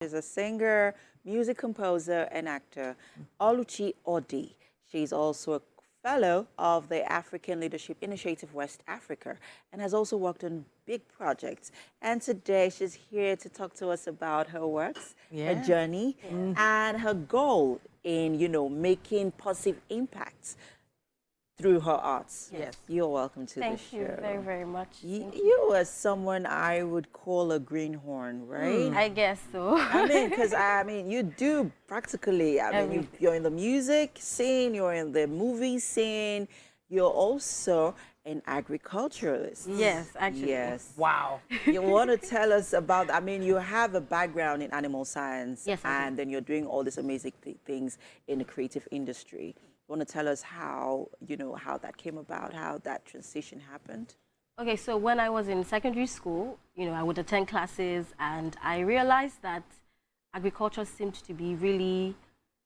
She's a singer, music composer, and actor. Oluchi Odii. She's also a fellow of the African Leadership Initiative West Africa and has also worked on big projects. And today she's here to talk to us about her works, her journey, and her goal in, making positive impacts through her arts. Yes. You're welcome to the show. Thank you very, very much. You are someone I would call a greenhorn, right? I guess so. Because you do practically, you're in the music scene, you're in the movie scene, you're also an agriculturalist. Yes, actually. Yes. Wow. You want to tell us about, you have a background in animal science. Yes, I do. And then you're doing all these amazing things in the creative industry. You want to tell us how, how that came about, how that transition happened? Okay, so when I was in secondary school, I would attend classes and I realized that agriculture seemed to be really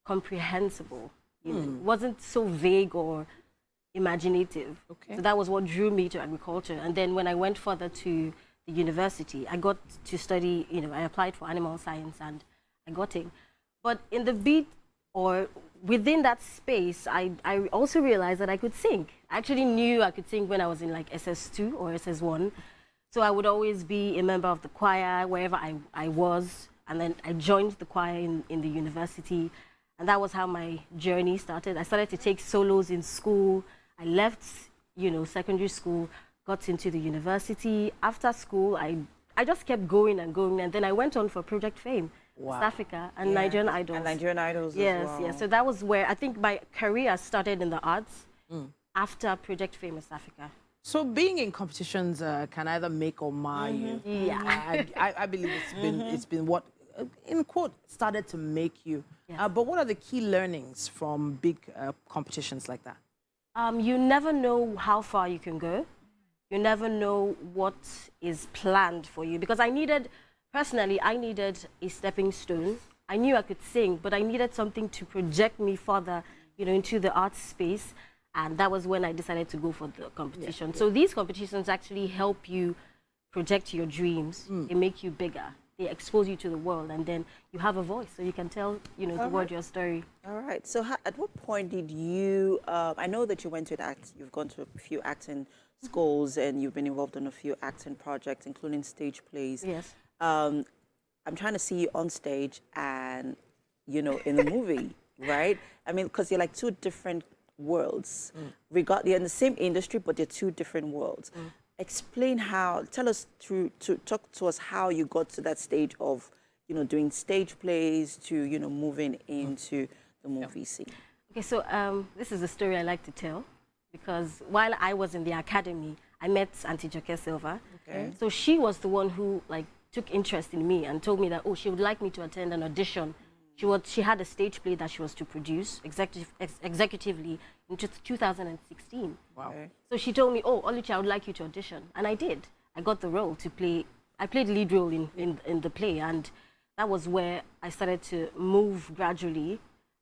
comprehensible. It wasn't so vague or imaginative. Okay. So that was what drew me to agriculture. And then when I went further to the university, I got to study, I applied for animal science and I got in. But in the beat or within that space, I also realized that I could sing. I actually knew I could sing when I was in like SS2 or SS1. So I would always be a member of the choir wherever I was. And then I joined the choir in the university. And that was how my journey started. I started to take solos in school. I left, secondary school, got into the university. After school, I just kept going and going. And then I went on for Project Fame. Wow. South Africa and Nigerian Idols. And Nigerian Idols yes, as well. Yes. So that was where I think my career started in the arts after Project Famous Africa. So being in competitions can either make or mar you. Yeah. I believe it's been what, in quote, started to make you. Yes. But what are the key learnings from big competitions like that? You never know how far you can go. You never know what is planned for you. Because personally, I needed a stepping stone. I knew I could sing, but I needed something to project me further, into the arts space. And that was when I decided to go for the competition. Yeah. So these competitions actually help you project your dreams. They make you bigger. They expose you to the world, and then you have a voice, so you can tell, the world your story. All right. So at what point did you, I know that you went to you've gone to a few acting schools, and you've been involved in a few acting projects, including stage plays. Yes. I'm trying to see you on stage and, in the movie, right? Because you're like two different worlds. You're in the same industry, but they're two different worlds. Explain talk to us how you got to that stage of, doing stage plays to, moving into the movie scene. Okay, so this is a story I like to tell because while I was in the academy, I met Auntie Joke Silva. Okay. So she was the one who took interest in me and told me that, she would like me to attend an audition. She had a stage play that she was to produce executively in 2016. Wow. Okay. So she told me, Oluchi, I would like you to audition. And I did. I got the role to play. I played the lead role in the play. And that was where I started to move gradually.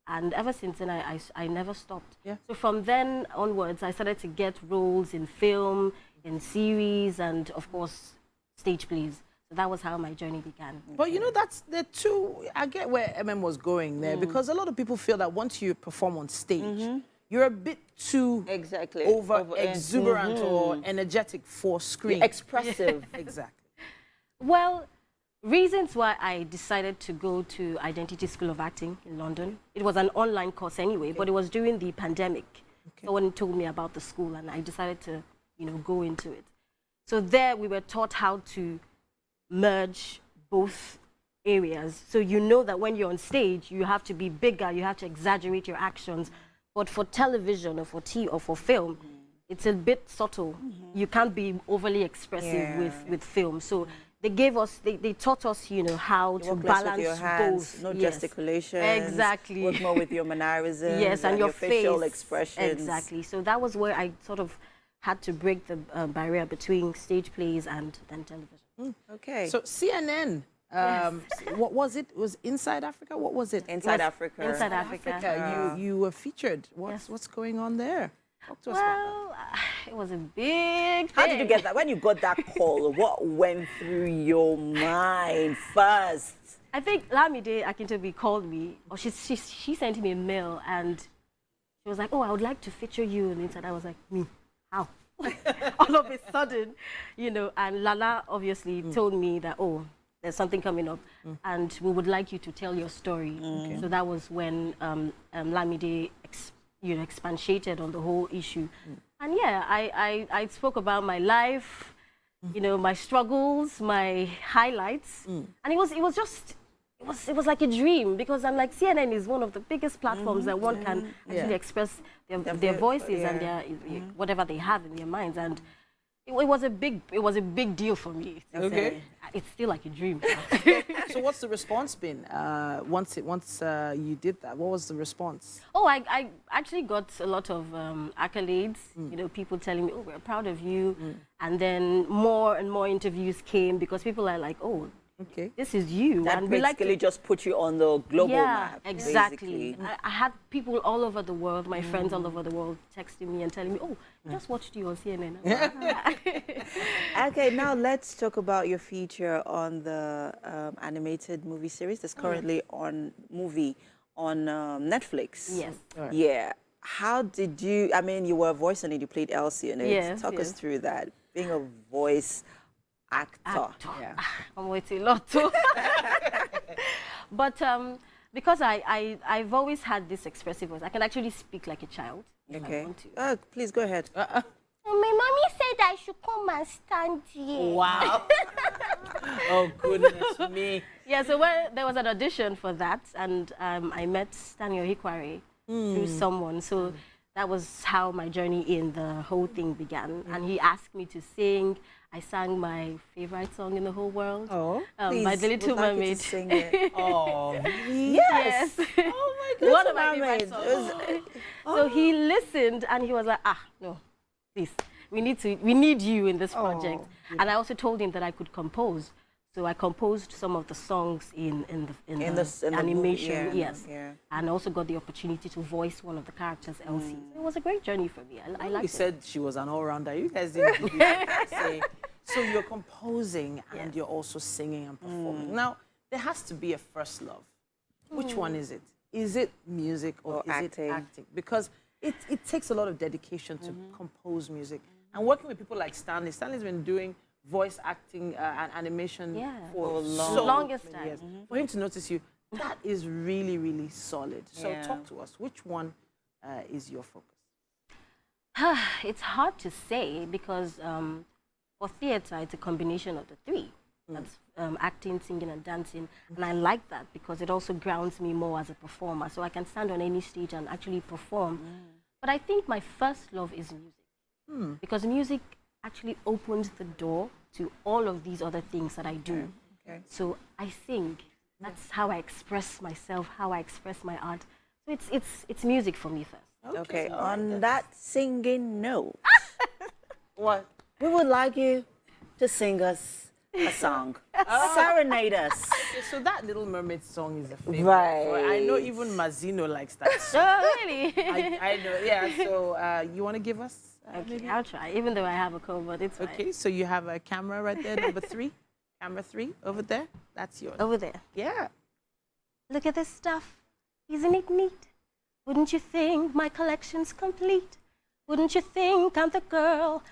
And ever since then, I never stopped. Yeah. So from then onwards, I started to get roles in film, in series, and of course, stage plays. So that was how my journey began. But that's the two. I get where was going there because a lot of people feel that once you perform on stage, you're a bit too over exuberant or energetic for screen. You're expressive. Exactly. Well, reasons why I decided to go to Identity School of Acting in London. It was an online course anyway, but it was during the pandemic. Okay. Someone told me about the school and I decided to, go into it. So there we were taught how to merge both areas. So that when you're on stage, you have to be bigger, you have to exaggerate your actions. But for television or for TV or for film, it's a bit subtle. You can't be overly expressive with film. So they taught us, how to balance with your hands, both. No gesticulations. Exactly. Work more with your mannerisms. Yes, and your facial face. expressions. Exactly. So that was where I sort of had to break the barrier between stage plays and then television. Okay. So CNN, what was it? Was Inside Africa? What was it? Inside Africa. Inside Africa. You were featured. What's going on there? Talk to us about that. It was a big thing. How did you get that? When you got that call, what went through your mind first? I think Lamide Akintobi called me, or she sent me a mail, and she was like, "Oh, I would like to feature you on the inside." I was like, "Me? How?" All of a sudden, you know. And Lala obviously told me that, "Oh, there's something coming up, and we would like you to tell your story." Okay. So that was when Lamide, expatiated on the whole issue. And yeah, I spoke about my life, you know, my struggles, my highlights, and it was like a dream, because I'm like, CNN is one of the biggest platforms that one can actually express their voices and their whatever they have in their minds, and it was a big deal for me. Okay, it's still like a dream. So what's the response been once you did that? What was the response? Oh, I actually got a lot of accolades. You know, people telling me, "Oh, we're proud of you," and then more and more interviews came, because people are like, "Oh, okay, this is you." That and basically just put you on the global map. Exactly. I had people all over the world, my friends all over the world, texting me and telling me, "Oh, I just watched you on CNN." Okay, now let's talk about your feature on the animated movie series that's currently on Netflix. Yes. Right. Yeah. How did you? I mean, you were a voice in it. You played Elsie in it. Yes. Talk us through that. Being a voice actor. Yeah. I'm waiting a lot too. But because I've always had this expressive voice, I can actually speak like a child. Okay. Please go ahead. My mommy said I should come and stand here. Wow. Oh, goodness me. Yeah, so there was an audition for that, and I met Daniel Hikwari through someone. So that was how my journey in the whole thing began. And he asked me to sing. I sang my favorite song in the whole world. Oh, by The Little Mermaid. To sing it. Oh, yes. Oh my God. One of my favorite songs. So he listened and he was like, no, please, we need you in this project. And I also told him that I could compose. So I composed some of the songs in the animation, movie, yes. Yeah. And also got the opportunity to voice one of the characters, Elsie. So it was a great journey for me. I liked it. You said she was an all-rounder. You guys didn't say. So you're composing and you're also singing and performing. Now, there has to be a first love. Which one is it? Is it music or is acting? It acting? Because it takes a lot of dedication to compose music. And working with people like Stanley. Stanley's been doing voice acting and animation for the longest time. Years. For him to notice you, that is really, really solid. So talk to us. Which one is your focus? It's hard to say, because for theatre, it's a combination of the three. That's acting, singing, and dancing. And I like that because it also grounds me more as a performer. So I can stand on any stage and actually perform. But I think my first love is music. Because music actually opens the door to all of these other things that I do. Okay. So I sing. That's how I express myself, how I express my art. So it's music for me first. Okay. On that singing note, what? We would like you to sing us a song. Serenade us. So that Little Mermaid song is a favorite. Right. I know even Mazino likes that song. Oh, really? I know, yeah. So you want to give us? Okay, I'll try, even though I have a cold, but it's fine. Okay, so you have a camera right there, number 3. Camera 3, over there. That's yours. Over there. Yeah. Look at this stuff. Isn't it neat? Wouldn't you think my collection's complete? Wouldn't you think I'm the girl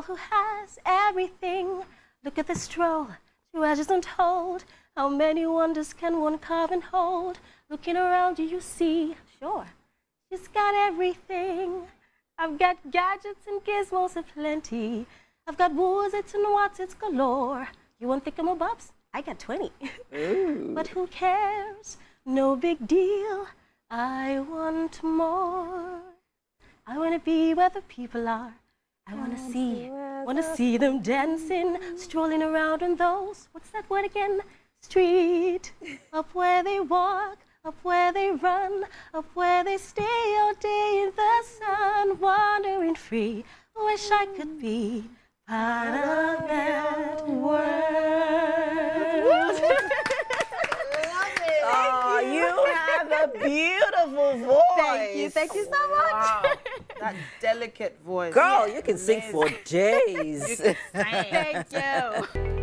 who has everything? Look at this stroll, treasures untold. How many wonders can one carve and hold? Looking around you, you see, sure, she's got everything. I've got gadgets and gizmos aplenty. I've got woods-its and what's-its galore. You want thingamabobs? I got 20. But who cares? No big deal. I want more. I want to be where the people are. I want to see them dancing, strolling around on those, what's that word again? Street. Up where they walk, up where they run, up where they stay all day in the sun, wandering free. Wish I could be part of that world. Oh, you have a beautiful voice. Thank you so much. Wow, that delicate voice. Girl, you can sing for days. You can sing. Thank you.